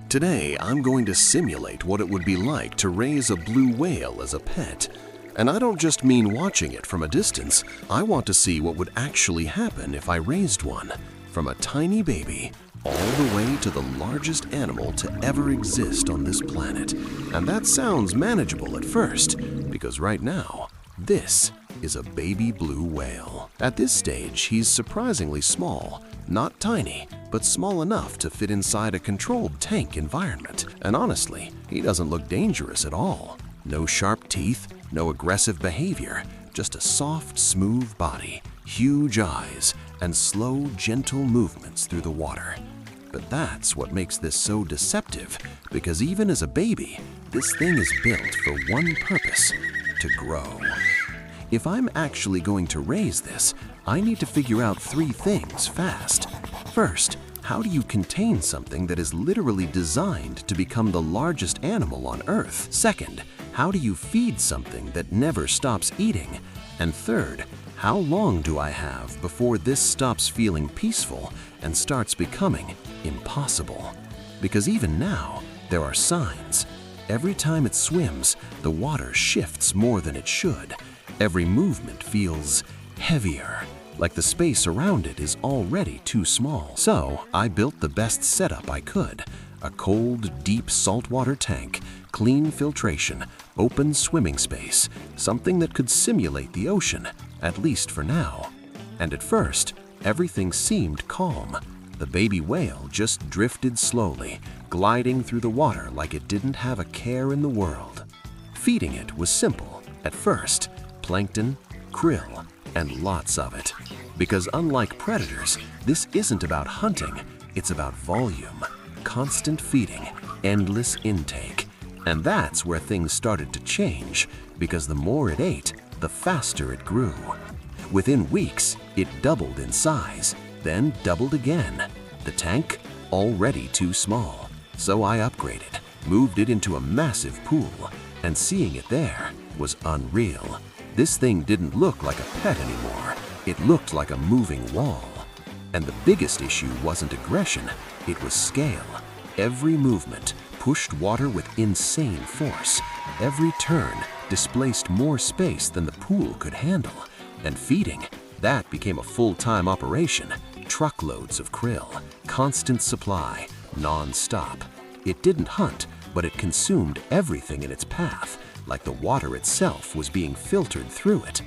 Today, I'm going to simulate what it would be like to raise a blue whale as a pet. And I don't just mean watching it from a distance. I want to see what would actually happen if I raised one, from a tiny baby all the way to the largest animal to ever exist on this planet. And that sounds manageable at first, because right now, this is a baby blue whale. At this stage, he's surprisingly small, not tiny, but small enough to fit inside a controlled tank environment. And honestly, he doesn't look dangerous at all. No sharp teeth, no aggressive behavior, just a soft, smooth body, huge eyes, and slow, gentle movements through the water. But that's what makes this so deceptive, because even as a baby, this thing is built for one purpose: to grow. If I'm actually going to raise this, I need to figure out three things fast. First, how do you contain something that is literally designed to become the largest animal on Earth? Second, how do you feed something that never stops eating? And third, how long do I have before this stops feeling peaceful and starts becoming impossible? Because even now, there are signs. Every time it swims, the water shifts more than it should. Every movement feels heavier, like the space around it is already too small. So I built the best setup I could: a cold, deep saltwater tank, clean filtration, open swimming space, something that could simulate the ocean, at least for now. And at first, everything seemed calm. The baby whale just drifted slowly, gliding through the water like it didn't have a care in the world. Feeding it was simple at first: plankton, krill, and lots of it. Because unlike predators, this isn't about hunting, it's about volume, constant feeding, endless intake. And that's where things started to change, because the more it ate, the faster it grew. Within weeks, it doubled in size, then doubled again. The tank, already too small. So I upgraded, moved it into a massive pool, and seeing it there was unreal. This thing didn't look like a pet anymore. It looked like a moving wall. And the biggest issue wasn't aggression, it was scale. Every movement pushed water with insane force. Every turn displaced more space than the pool could handle. And feeding, that became a full-time operation. Truckloads of krill, constant supply, non-stop. It didn't hunt, but it consumed everything in its path, like the water itself was being filtered through it.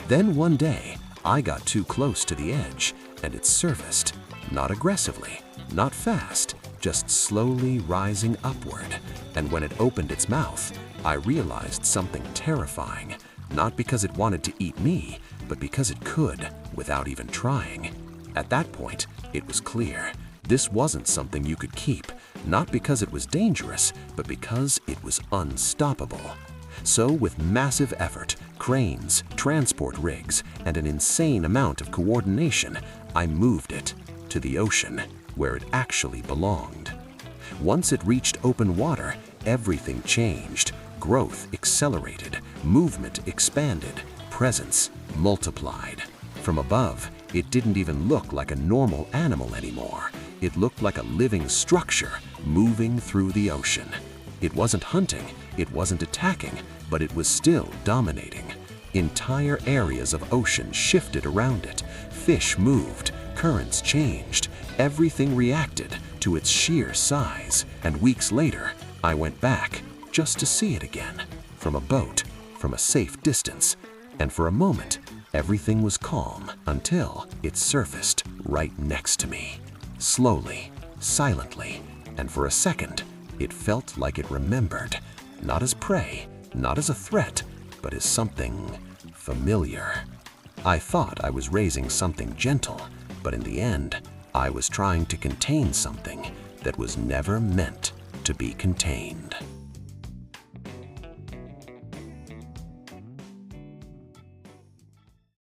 Then one day, I got too close to the edge, and it surfaced. Not aggressively, not fast, just slowly rising upward. And when it opened its mouth, I realized something terrifying. Not because it wanted to eat me, but because it could, without even trying. At that point, it was clear. This wasn't something you could keep, not because it was dangerous, but because it was unstoppable. So with massive effort, cranes, transport rigs, and an insane amount of coordination, I moved it to the ocean, where it actually belonged. Once it reached open water, everything changed. Growth accelerated, movement expanded, presence multiplied. From above, it didn't even look like a normal animal anymore. It looked like a living structure moving through the ocean. It wasn't hunting, it wasn't attacking, but it was still dominating. Entire areas of ocean shifted around it. Fish moved, currents changed, everything reacted to its sheer size. And weeks later, I went back just to see it again, from a boat, from a safe distance. And for a moment, everything was calm until it surfaced right next to me. Slowly, silently, and for a second, it felt like it remembered. Not as prey, not as a threat, but as something familiar. I thought I was raising something gentle, but in the end, I was trying to contain something that was never meant to be contained.